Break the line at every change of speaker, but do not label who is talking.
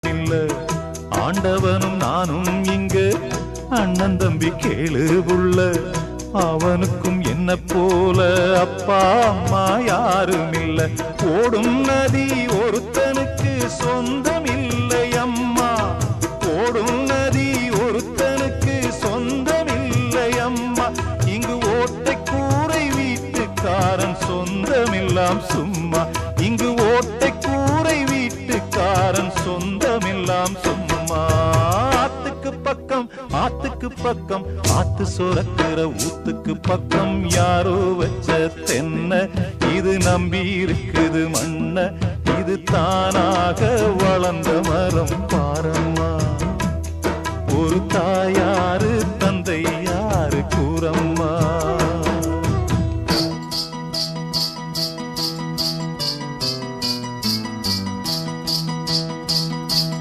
இல்ல. ஆண்டவனும் நானும் இங்க அண்ணன் தம்பி கேளு புள்ள. அவனுக்கும் என்ன போல அப்பா அம்மா யாரும் இல்ல. ஓடும் நதி ஒருத்தனுக்கு சொந்தம் இல்லை அம்மா. ஓடும் நதி ஒருத்தனுக்கு சொந்தம் இல்லை அம்மா. இங்கு ஓட்டை கூரை வீட்டுக்காரன் சொந்தமெல்லாம் சும்மா. இங்கு ஓட்டை கூரை வீட்டுக்காரன் சொந்தமெல்லாம் சும்மா. ஆத்துக்கு பக்கம் ஆத்துக்கு பக்கம் ஆத்து சுரக்கிற ஊத்துக்கு பக்கம் யாரோ வச்ச தென்ன. இது நம்பி இருக்குது மண்ண. இது தானாக வளர்ந்த மரம்.